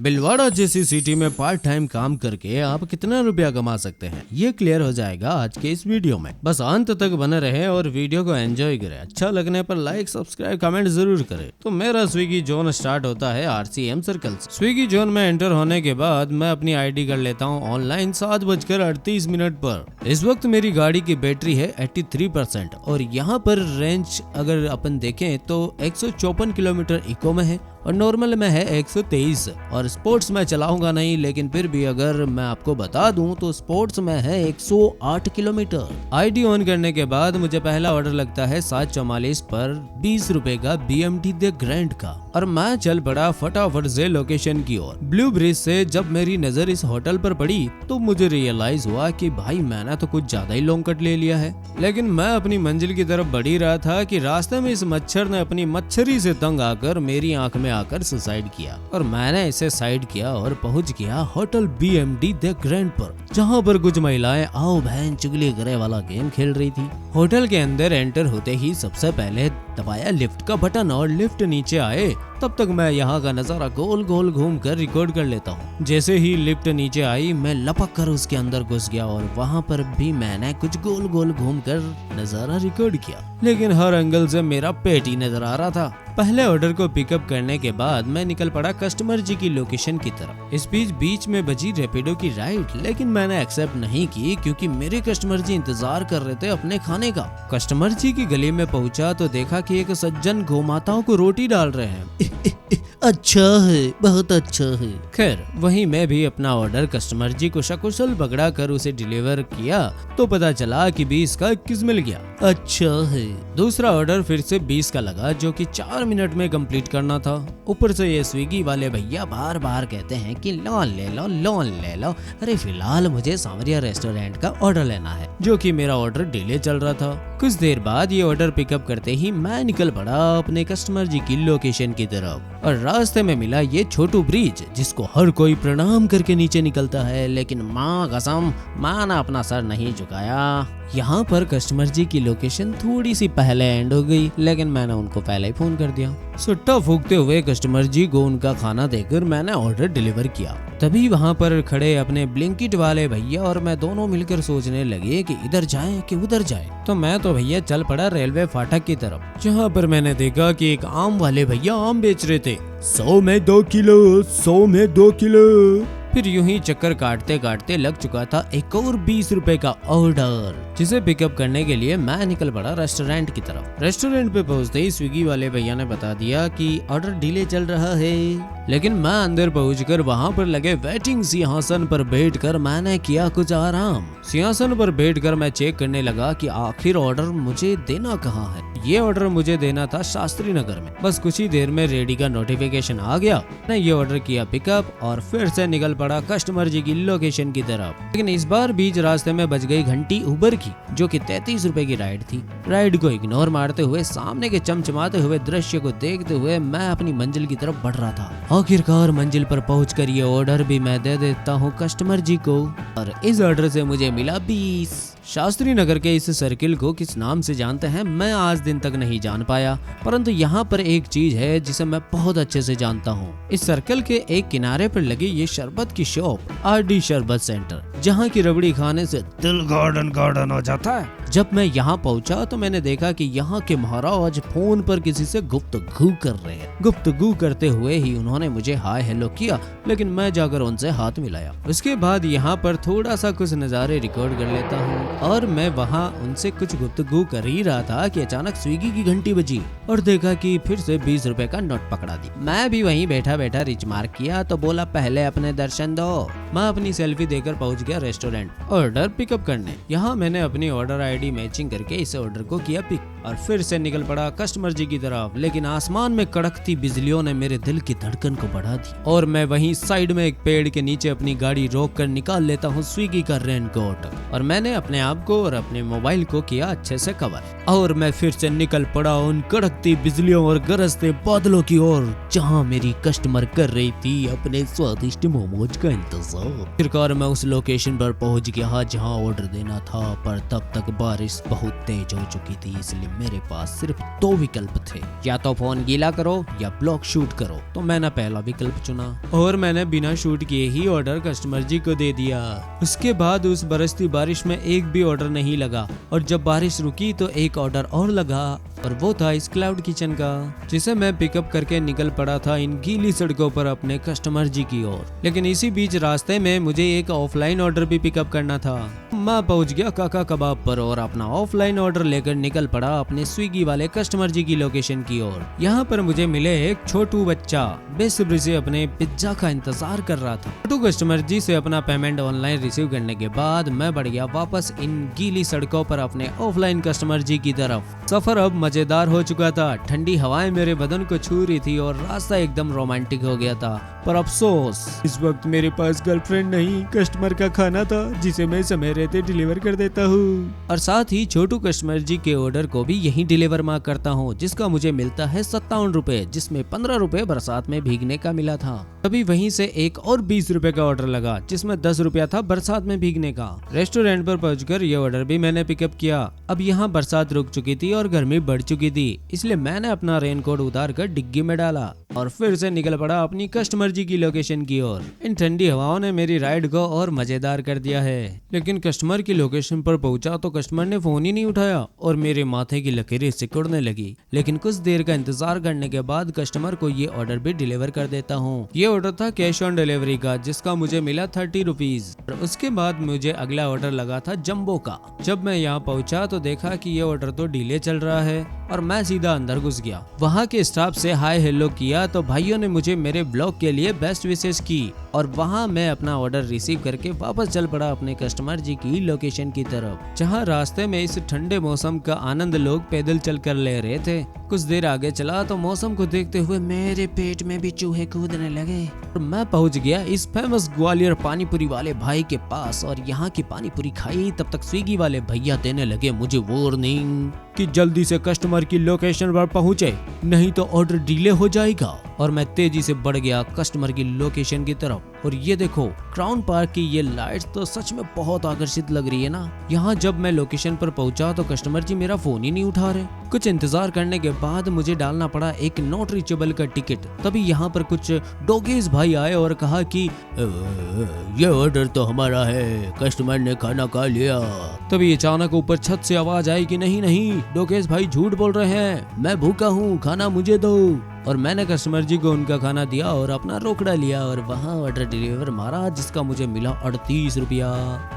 भिलवाड़ा जैसी सिटी में part time काम करके आप कितना रुपया कमा सकते हैं, ये क्लियर हो जाएगा आज के इस वीडियो में। बस अंत तक बने रहें और वीडियो को एंजॉय करें। अच्छा लगने पर लाइक, सब्सक्राइब, कमेंट जरूर करें। तो मेरा स्विगी जोन स्टार्ट होता है RCM सर्कल से। स्विगी जोन में एंटर होने के बाद मैं अपनी ID कर लेता हूँ ऑनलाइन 7:38 पर। इस वक्त मेरी गाड़ी की बैटरी है 83% और यहाँ पर रेंज अगर अपन देखें तो 154 किलोमीटर इको में है और नॉर्मल में है 123। और स्पोर्ट्स में चलाऊंगा नहीं, लेकिन फिर भी अगर मैं आपको बता दूं तो स्पोर्ट्स में है 108 किलोमीटर। ID ऑन करने के बाद मुझे पहला ऑर्डर लगता है 7:44 पर 20 रुपए का BMT द ग्रैंड का और मैं चल पड़ा फटाफट से लोकेशन की ओर। ब्लू ब्रिज से जब मेरी नजर इस होटल पर पड़ी तो मुझे रियलाइज हुआ कि भाई मैंने तो कुछ ज्यादा ही लॉन्ग कट ले लिया है। लेकिन मैं अपनी मंजिल की तरफ बढ़ ही रहा था कि रास्ते में इस मच्छर ने अपनी मच्छरी से तंग आकर मेरी आंख में आकर सुसाइड किया और मैंने इसे साइड किया और पहुंच गया होटल BMT द ग्रैंड पर, जहां पर कुछ महिलाएं आओ बहन चुगली करे वाला गेम खेल रही थी। होटल के अंदर एंटर होते ही सबसे पहले दबाया लिफ्ट का बटन और लिफ्ट नीचे आए। तब तक मैं यहाँ का नजारा गोल गोल घूम कर रिकॉर्ड कर लेता हूँ। जैसे ही लिफ्ट नीचे आई मैं लपक कर उसके अंदर घुस गया और वहाँ पर भी मैंने कुछ गोल गोल घूम कर नजारा रिकॉर्ड किया, लेकिन हर एंगल से मेरा पेट ही नजर आ रहा था। पहले ऑर्डर को पिकअप करने के बाद मैं निकल पड़ा कस्टमर जी की लोकेशन की तरफ। इस बीच में बजी रैपिडो की राइड, लेकिन मैंने एक्सेप्ट नहीं की क्योंकि मेरे कस्टमर जी इंतजार कर रहे थे अपने खाने का। कस्टमर जी की गली में पहुंचा तो देखा कि एक सज्जन गौमाताओं को रोटी डाल रहे हैं। अच्छा है, बहुत अच्छा है। खैर वहीं मैं भी अपना ऑर्डर कस्टमर जी को सकुशल पकड़ा कर उसे डिलीवर किया तो पता चला कि 20 का 21 मिल गया। अच्छा है। दूसरा ऑर्डर फिर से 20 का लगा जो कि 4 मिनट में कंप्लीट करना था। ऊपर से ये स्विगी वाले भैया बार बार कहते हैं कि लोन ले लो, लोन ले लो। अरे फिलहाल मुझे सांवरिया रेस्टोरेंट का ऑर्डर लेना है, जो कि मेरा ऑर्डर डिले चल रहा था। कुछ देर बाद ये ऑर्डर पिकअप करते ही मैं निकल पड़ा अपने कस्टमर जी की लोकेशन की तरफ और रास्ते में मिला ये छोटू ब्रिज जिसको हर कोई प्रणाम करके नीचे निकलता है, लेकिन माँ कसम मैंने अपना सर नहीं झुकाया। यहाँ पर कस्टमर जी की लोकेशन थोड़ी सी पहले एंड हो गई, लेकिन मैंने उनको पहले ही फोन कर दिया। सुट्टा फूकते हुए कस्टमर जी को उनका खाना देकर मैंने ऑर्डर डिलीवर किया। तभी वहाँ पर खड़े अपने ब्लिंकिट वाले भैया और मैं दोनों मिलकर सोचने लगे कि इधर जाएं कि उधर जाएं। तो मैं तो भैया चल पड़ा रेलवे फाटक की तरफ, जहाँ पर मैंने देखा कि एक आम वाले भैया आम बेच रहे थे। 100 में 2 किलो, 100 में 2 किलो। फिर यूं ही चक्कर काटते काटते लग चुका था एक और 20 रुपए का ऑर्डर, जिसे पिकअप करने के लिए मैं निकल पड़ा रेस्टोरेंट की तरफ। रेस्टोरेंट पे पहुंचते ही स्विगी वाले भैया ने बता दिया कि ऑर्डर डिले चल रहा है, लेकिन मैं अंदर पहुंचकर वहां पर लगे वेटिंग सिंहासन पर बैठकर मैंने किया कुछ आराम। सिंहासन पर बैठकर मैं चेक करने लगा कि आखिर ऑर्डर मुझे देना कहाँ है। ये ऑर्डर मुझे देना था शास्त्री नगर में। बस कुछ ही देर में रेडी का नोटिफिकेशन आ गया। मैंने ये ऑर्डर किया पिकअप और फिर से निकल पड़ा कस्टमर जी की लोकेशन की तरफ। लेकिन इस बार बीच रास्ते में बज गई घंटी उबर की, जो कि 33 रुपए की राइड थी। राइड को इग्नोर मारते हुए सामने के चमचमाते हुए दृश्य को देखते हुए मैं अपनी मंजिल की तरफ बढ़ रहा था। आखिरकार मंजिल पर पहुंचकर ये ऑर्डर भी मैं दे देता हूँ कस्टमर जी को और इस ऑर्डर से मुझे मिला 20। शास्त्री नगर के इस सर्किल को किस नाम से जानते हैं मैं आज दिन तक नहीं जान पाया, परंतु यहाँ पर एक चीज है जिसे मैं बहुत अच्छे से जानता हूँ। इस सर्कल के एक किनारे पर लगी ये शरबत की शॉप RD शरबत सेंटर, जहाँ की रबड़ी खाने से दिल गार्डन गार्डन हो जाता है। जब मैं यहाँ पहुँचा तो मैंने देखा कि यहाँ के महाराज फोन पर किसी से गुफ्तगू कर रहे हैं। गुफ्तगू करते हुए ही उन्होंने मुझे हाय हेलो किया, लेकिन मैं जाकर उनसे हाथ मिलाया। उसके बाद यहाँ पर थोड़ा सा कुछ नज़ारे रिकॉर्ड कर लेता हूँ और मैं वहाँ उनसे कुछ गुफ्तगू कर ही रहा था कि अचानक स्विगी की घंटी बजी और देखा कि फिर से 20 रुपए का नोट पकड़ा दी। मैं भी वहीं बैठा बैठा रिच मार्क किया तो बोला पहले अपने दर्शन दो। मैं अपनी सेल्फी देकर पहुंच गया रेस्टोरेंट ऑर्डर पिकअप करने। यहाँ मैंने अपनी ऑर्डर ID मैचिंग करके इस ऑर्डर को किया पिक और फिर से निकल पड़ा कस्टमर जी की तरफ। लेकिन आसमान में कड़कती बिजलियों ने मेरे दिल की धड़कन को बढ़ा दी और मैं वहीं साइड में एक पेड़ के नीचे अपनी गाड़ी रोक कर निकाल लेता हूँ स्विगी का रेनकोट और मैंने अपने आप को और अपने मोबाइल को किया अच्छे से कवर और मैं फिर से निकल पड़ा उन कड़कती बिजलियों और गरजते बादलों की ओर, जहाँ मेरी कस्टमर कर रही थी अपने स्वादिष्ट मोमोज का इंतजार। आखिरकार मैं उस लोकेशन पर पहुंच गया जहाँ ऑर्डर देना था, पर तब तक बारिश बहुत तेज हो चुकी थी, इसलिए मेरे पास सिर्फ 2 विकल्प थे, या तो फोन गीला करो या ब्लॉग शूट करो। तो मैंने पहला विकल्प चुना और मैंने बिना शूट किए ही ऑर्डर कस्टमर जी को दे दिया। उसके बाद उस बरसती बारिश में एक भी ऑर्डर नहीं लगा और जब बारिश रुकी तो एक ऑर्डर और लगा और वो था इस क्लाउड किचन का, जिसे मैं पिकअप करके निकल पड़ा था इन गीली सड़कों पर अपने कस्टमर जी की ओर। लेकिन इसी बीच रास्ते में मुझे एक ऑफलाइन ऑर्डर भी पिकअप करना था। मैं पहुंच गया काका कबाब पर और अपना ऑफलाइन ऑर्डर लेकर निकल पड़ा अपने स्विगी वाले कस्टमर जी की लोकेशन की ओर। यहाँ पर मुझे मिले एक छोटू बच्चा बेसब्री से अपने पिज्जा का इंतजार कर रहा था। छोटू कस्टमर जी से अपना पेमेंट ऑनलाइन रिसीव करने के बाद मैं बढ़ गया वापस इन गीली सड़कों पर अपने ऑफलाइन कस्टमर जी की तरफ। सफर अब मजेदार हो चुका था, ठंडी हवाएं मेरे बदन को छू रही थी और रास्ता एकदम रोमांटिक हो गया था। पर अफसोस इस वक्त मेरे पास गर्लफ्रेंड नहीं, कस्टमर का खाना था जिसे मैं समय रहते डिलीवर कर देता हूँ और साथ ही छोटू कस्टमर जी के ऑर्डर को भी यही डिलीवर माँ करता हूँ, जिसका मुझे मिलता है 57 रुपए, जिसमें 15 रुपए बरसात में भीगने का मिला था। तभी वहीं से एक और 20 रुपए का ऑर्डर लगा, जिसमें 10 रुपया था बरसात में भीगने का। रेस्टोरेंट पर पहुंचकर ये ऑर्डर भी मैंने पिकअप किया। अब यहाँ बरसात रुक चुकी थी और गर्मी बढ़ चुकी थी, इसलिए मैंने अपना रेनकोट उतार कर डिग्गी में डाला और फिर से निकल पड़ा अपनी कस्टमर जी की लोकेशन की ओर। इन ठंडी हवाओं ने मेरी राइड को और मजेदार कर दिया है। लेकिन कस्टमर की लोकेशन पर पहुंचा तो कस्टमर ने फोन ही नहीं उठाया और मेरे माथे की लकीरें सिकुड़ने लगी। लेकिन कुछ देर का इंतजार करने के बाद कस्टमर को ये ऑर्डर भी डिलीवर कर देता हूँ। ये ऑर्डर था कैश ऑन डिलीवरी का, जिसका मुझे मिला 30 रुपीज। उसके बाद मुझे अगला ऑर्डर लगा था जंबो का। जब मैं यहाँ पहुँचा तो देखा कि ये ऑर्डर तो डिले चल रहा है और मैं सीधा अंदर घुस गया। वहाँ के स्टाफ से हाय हेलो किया तो भाइयों ने मुझे मेरे ब्लॉग के लिए बेस्ट विशेष की और वहाँ मैं अपना ऑर्डर रिसीव करके वापस चल पड़ा अपने कस्टमर जी की लोकेशन की तरफ, जहाँ रास्ते में इस ठंडे मौसम का आनंद लोग पैदल चल कर ले रहे थे। कुछ देर आगे चला तो मौसम को देखते हुए मेरे पेट में भी चूहे कूदने लगे और मैं पहुंच गया इस फेमस ग्वालियर पानीपुरी वाले भाई के पास और यहाँ की पानीपुरी खाई। तब तक स्विगी वाले भैया देने लगे मुझे वार्निंग कि जल्दी से कस्टमर की लोकेशन पर पहुंचे, नहीं तो ऑर्डर डिले हो जाएगा। और मैं तेजी से बढ़ गया कस्टमर की लोकेशन की तरफ और ये देखो क्राउन पार्क की ये लाइट्स तो सच में बहुत आकर्षित लग रही है ना। यहाँ जब मैं लोकेशन पर पहुंचा तो कस्टमर जी मेरा फोन ही नहीं उठा रहे। कुछ इंतजार करने के बाद मुझे डालना पड़ा एक नॉट रीचेबल का टिकट। तभी यहाँ पर कुछ डोगेज भाई आए और कहा कि ये ऑर्डर तो हमारा है, कस्टमर ने खाना खा लिया। तभी अचानक ऊपर छत से आवाज आई कि नहीं नहीं डोगेज भाई झूठ बोल रहे हैं, मैं भूखा हूँ, खाना मुझे दो। और मैंने कस्टमर जी को उनका खाना दिया और अपना रोकड़ा लिया और वहाँ ऑर्डर डिलीवर मारा, जिसका मुझे मिला 38 रुपया।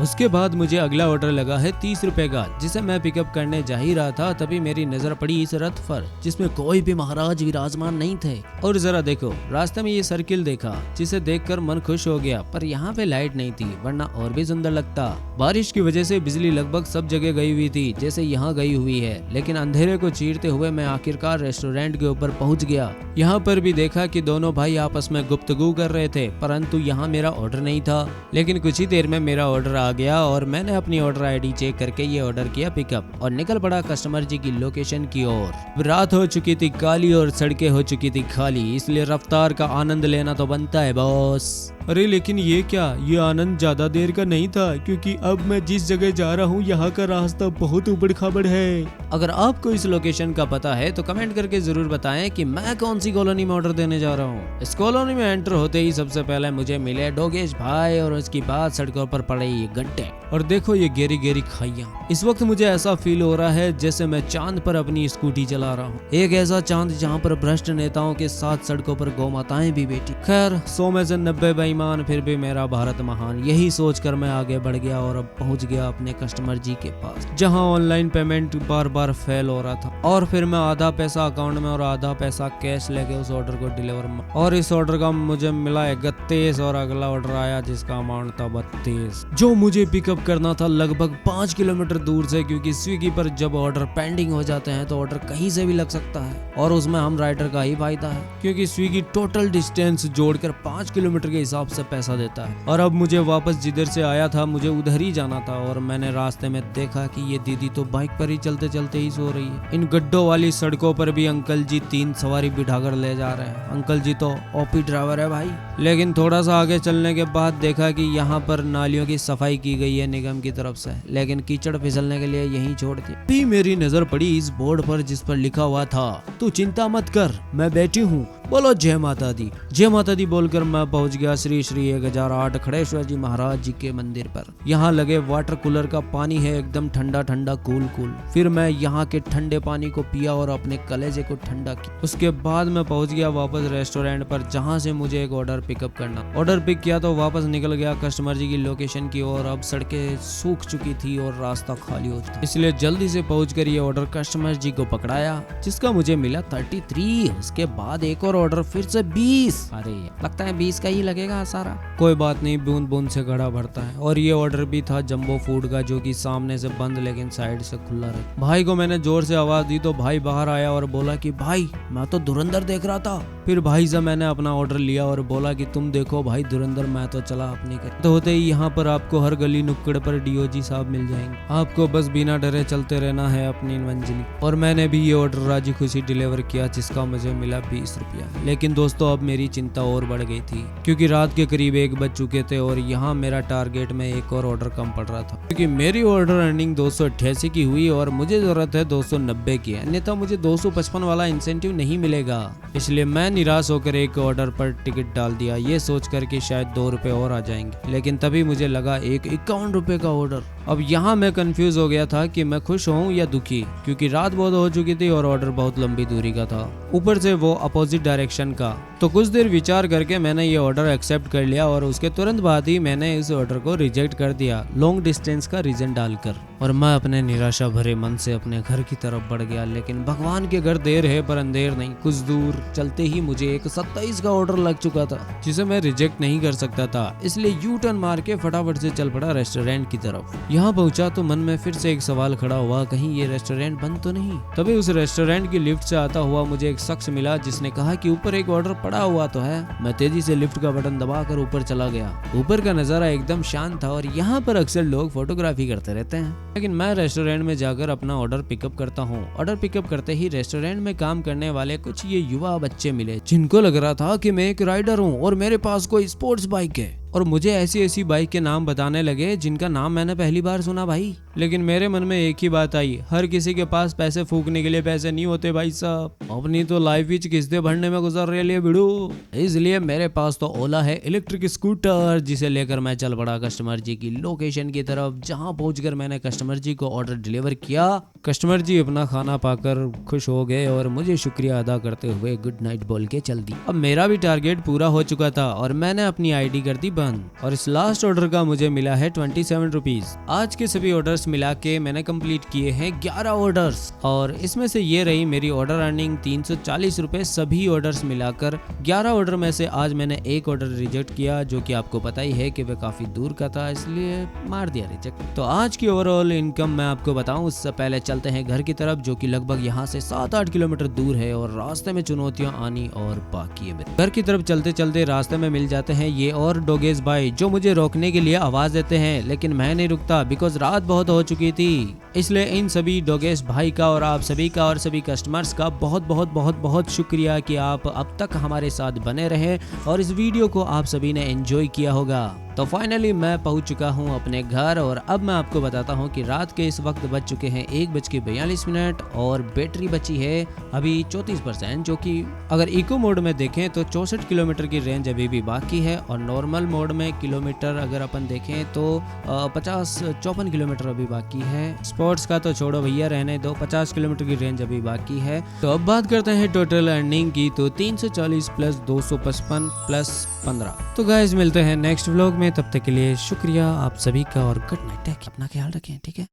उसके बाद मुझे अगला ऑर्डर लगा है 30 रुपए का, जिसे मैं पिकअप करने जा ही रहा था। तभी मेरी नजर पड़ी इस रथ पर जिसमें कोई भी महाराज विराजमान नहीं थे। और जरा देखो रास्ते में ये सर्किल देखा, जिसे देखकर मन खुश हो गया, पर यहाँ पे लाइट नहीं थी, वरना और भी सुंदर लगता। बारिश की वजह से बिजली लगभग सब जगह गई हुई थी, जैसे यहाँ गई हुई है। लेकिन अंधेरे को चीरते हुए मैं आखिरकार रेस्टोरेंट के ऊपर पहुँच गया। यहाँ पर भी देखा कि दोनों भाई आपस में गुफ्तगू कर रहे थे, परंतु यहाँ मेरा ऑर्डर नहीं था। लेकिन कुछ ही देर में मेरा ऑर्डर आ गया और मैंने अपनी ऑर्डर आईडी चेक करके ये ऑर्डर किया पिकअप और निकल पड़ा कस्टमर जी की लोकेशन की ओर। रात हो चुकी थी काली और सड़कें हो चुकी थी खाली, इसलिए रफ्तार का आनंद लेना तो बनता है बॉस। अरे लेकिन ये क्या, ये आनंद ज्यादा देर का नहीं था, क्योंकि अब मैं जिस जगह जा रहा हूँ यहाँ का रास्ता बहुत उबड़ खाबड़ है। अगर आपको इस लोकेशन का पता है तो कमेंट करके जरूर बताएं कि मैं कौन सी कॉलोनी में ऑर्डर देने जा रहा हूँ। इस कॉलोनी में एंटर होते ही सबसे पहले मुझे मिले डोगेश भाई और उसके बाद सड़कों पर पड़े ये गड्ढे और देखो ये गेरी गेरी खाइयाँ। इस वक्त मुझे ऐसा फील हो रहा है जैसे मैं चांद पर अपनी स्कूटी चला रहा हूँ, एक ऐसा चांद जहाँ पर भ्रष्ट नेताओं के साथ सड़कों पर गौ माताएं भी बैठी। खैर 100 में से 90 बेईमान, फिर भी मेरा भारत महान, यही सोचकर मैं आगे बढ़ गया और अब पहुंच गया अपने कस्टमर जी के पास, जहां ऑनलाइन पेमेंट बार बार फेल हो रहा था। और फिर मैं आधा पैसा अकाउंट में और आधा पैसा कैश लेके उस ऑर्डर को डिलीवर में, और इस ऑर्डर का मुझे मिला 31 और अगला ऑर्डर आया जिसका अमाउंट था 32, जो मुझे पिकअप करना था लगभग 5 किलोमीटर दूर से, क्योंकि स्विगी पर जब ऑर्डर पेंडिंग हो जाते हैं तो ऑर्डर कहीं से भी लग सकता है और उसमें हम राइडर का ही फायदा है, क्योंकि स्विगी टोटल डिस्टेंस जोड़कर 5 किलोमीटर के हिसाब हिसाब से पैसा देता है। और अब मुझे वापस जिधर से आया था मुझे उधर ही जाना था और मैंने रास्ते में देखा कि ये दीदी तो बाइक पर ही चलते चलते ही सो रही है। इन गड्ढों वाली सड़कों पर भी अंकल जी 3 सवारी बिठाकर ले जा रहे हैं। अंकल जी तो ओपी ड्राइवर है भाई। लेकिन थोड़ा सा आगे चलने के बाद देखा कि यहाँ पर नालियों की सफाई की गई है निगम की तरफ से, लेकिन कीचड़ फिसलने के लिए यहीं छोड़ दी। भी मेरी नजर पड़ी इस बोर्ड पर जिस पर लिखा हुआ था, तू चिंता मत कर, मैं बैठी हूँ, बोलो जय माता दी। जय माता दी बोलकर मैं पहुंच गया श्री श्री 1008 खड़ेश्वर जी महाराज जी के मंदिर पर। यहाँ लगे वाटर कूलर का पानी है एकदम ठंडा ठंडा कूल कूल। फिर मैं यहाँ के ठंडे पानी को पिया और अपने कलेजे को ठंडा किया। उसके बाद मैं पहुंच गया वापस रेस्टोरेंट पर जहाँ से मुझे एक ऑर्डर पिकअप करना। ऑर्डर पिक किया तो वापस निकल गया कस्टमर जी की लोकेशन की ओर। अब सड़कें सूख चुकी थी और रास्ता खाली हो चुका, इसलिए जल्दी से पहुंचकर ये ऑर्डर कस्टमर जी को पकड़ाया, जिसका मुझे मिला 33। उसके बाद एक और ऑर्डर फिर से 20। अरे लगता है 20 का ही लगेगा सारा। कोई बात नहीं, बूंद बूंद से घड़ा भरता है। और ये ऑर्डर भी था जंबो फूड का, जो कि सामने से बंद लेकिन साइड से खुला रहा। भाई को मैंने जोर से आवाज दी तो भाई बाहर आया और बोला कि भाई मैं तो धुरंधर देख रहा था। फिर भाई से मैंने अपना ऑर्डर लिया और बोला कि तुम देखो भाई धुरंधर, मैं तो चला अपनी कर। तो होते ही यहाँ पर आपको हर गली नुक्कड़ पर डीओजी साहब मिल जाएंगे। आपको बस बिना डरे चलते रहना है अपनी मंजिल। और मैंने भी ये ऑर्डर राजी खुशी डिलीवर किया, जिसका मुझे मिला 20 रुपया। लेकिन दोस्तों अब मेरी चिंता और बढ़ गई थी, क्योंकि रात के करीब 1 बज चुके थे और यहाँ मेरा टारगेट में एक और ऑर्डर कम पड़ रहा था, क्योंकि मेरी ऑर्डर अर्निंग 288 की हुई और मुझे जरूरत है 290 की, अन्यथा मुझे 255 वाला इंसेंटिव नहीं मिलेगा। इसलिए मैं निराश होकर एक ऑर्डर पर टिकट डाल दिया, ये सोचकर कि शायद 2 रुपए और आ जाएंगे। लेकिन तभी मुझे लगा एक 51 रुपए का ऑर्डर। अब यहाँ मैं कंफ्यूज हो गया था कि मैं खुश हूँ या दुखी, क्योंकि रात बहुत हो चुकी थी और ऑर्डर बहुत लंबी दूरी का था, ऊपर से वो अपोजिट डायरेक्शन का। तो कुछ देर विचार करके मैंने ये ऑर्डर एक्सेप्ट कर लिया और उसके तुरंत बाद ही मैंने इस ऑर्डर को रिजेक्ट कर दिया, लॉन्ग डिस्टेंस का रीजन डालकर। और मैं अपने निराशा भरे मन से अपने घर की तरफ बढ़ गया। लेकिन भगवान के घर देर है पर अंधेर नहीं। कुछ दूर चलते ही मुझे एक 27 का ऑर्डर लग चुका था, जिसे मैं रिजेक्ट नहीं कर सकता था, इसलिए यू टर्न मार के फटाफट से चल पड़ा रेस्टोरेंट की तरफ। यहाँ पहुंचा तो मन में फिर से एक सवाल खड़ा हुआ, कहीं ये रेस्टोरेंट बंद तो नहीं। तभी उस रेस्टोरेंट की लिफ्ट से आता हुआ मुझे एक शख्स मिला, जिसने कहा कि ऊपर एक ऑर्डर पड़ा हुआ तो है। मैं तेजी से लिफ्ट का बटन दबाकर ऊपर चला गया। ऊपर का नजारा एकदम शांत था और यहाँ पर अक्सर लोग फोटोग्राफी करते रहते हैं। लेकिन मैं रेस्टोरेंट में जाकर अपना ऑर्डर पिकअप करता हूँ। ऑर्डर पिकअप करते ही रेस्टोरेंट में काम करने वाले कुछ ये युवा बच्चे मिले, जिनको लग रहा था कि मैं एक राइडर हूँ और मेरे पास कोई स्पोर्ट्स बाइक है, और मुझे ऐसी ऐसी बाइक के नाम बताने लगे जिनका नाम मैंने पहली बार सुना भाई। लेकिन मेरे मन में एक ही बात आई, हर किसी के पास पैसे फूकने के लिए पैसे नहीं होते भाई साहब, अपनी तो लाइफ ही किस्तें भरने में गुजर रही है बिड़ू। इसलिए मेरे पास तो ओला है इलेक्ट्रिक स्कूटर, जिसे लेकर मैं चल पड़ा कस्टमर जी की लोकेशन की तरफ, जहाँ पहुंचकर मैंने कस्टमर जी को ऑर्डर डिलीवर किया। कस्टमर जी अपना खाना पाकर खुश हो गए और मुझे शुक्रिया अदा करते हुए गुड नाइट बोल के चल दी। अब मेरा भी टारगेट पूरा हो चुका था और मैंने अपनी आईडी कर दी बंद। और इस लास्ट ऑर्डर का मुझे मिला है 27 रुपीज। आज के सभी ऑर्डर्स मिला के मैंने कंप्लीट किए हैं 11 ऑर्डर्स, और इसमें से ये रही मेरी ऑर्डर अर्निंग 340 रुपए सभी ऑर्डर्स मिलाकर। 11 ऑर्डर में से आज मैंने एक ऑर्डर रिजेक्ट किया, जो कि आपको पता ही है कि वह काफी दूर का था, इसलिए मार दिया रिजेक्ट। तो आज की ओवरऑल इनकम मैं आपको बताऊं उससे पहले चलते हैं घर की तरफ, जो कि लगभग यहाँ से 7-8 किलोमीटर दूर है और रास्ते में चुनौतियां आनी और बाकी है। घर की तरफ चलते चलते रास्ते में मिल जाते हैं ये और डोगेज भाई, जो मुझे रोकने के लिए आवाज देते हैं, लेकिन मैं नहीं रुकता बिकॉज रात बहुत हो चुकी थी। इसलिए इन सभी डोगेश भाई का और आप सभी का और सभी कस्टमर्स का बहुत बहुत बहुत बहुत शुक्रिया कि आप अब तक हमारे साथ बने रहे और इस वीडियो को आप सभी ने एंजॉय किया होगा। तो फाइनली मैं पहुंच चुका हूं अपने घर और अब मैं आपको बताता हूं कि रात के इस वक्त बज चुके हैं 1:42 और बैटरी बची है अभी 34%, जो कि अगर इको मोड में देखें तो 64 किलोमीटर की रेंज अभी भी बाकी है, और नॉर्मल मोड में किलोमीटर अगर अपन देखें तो 54 किलोमीटर अभी बाकी है। स्पोर्ट्स का तो छोड़ो भैया, रहने दो, 50 किलोमीटर की रेंज अभी बाकी है। तो अब बात करते हैं टोटल अर्निंग की, तो 340 प्लस 255 प्लस 15। तो गाइस मिलते हैं नेक्स्ट व्लॉग में, तब तक के लिए शुक्रिया आप सभी का और गुड नाइट, अपना ख्याल रखें, ठीक है।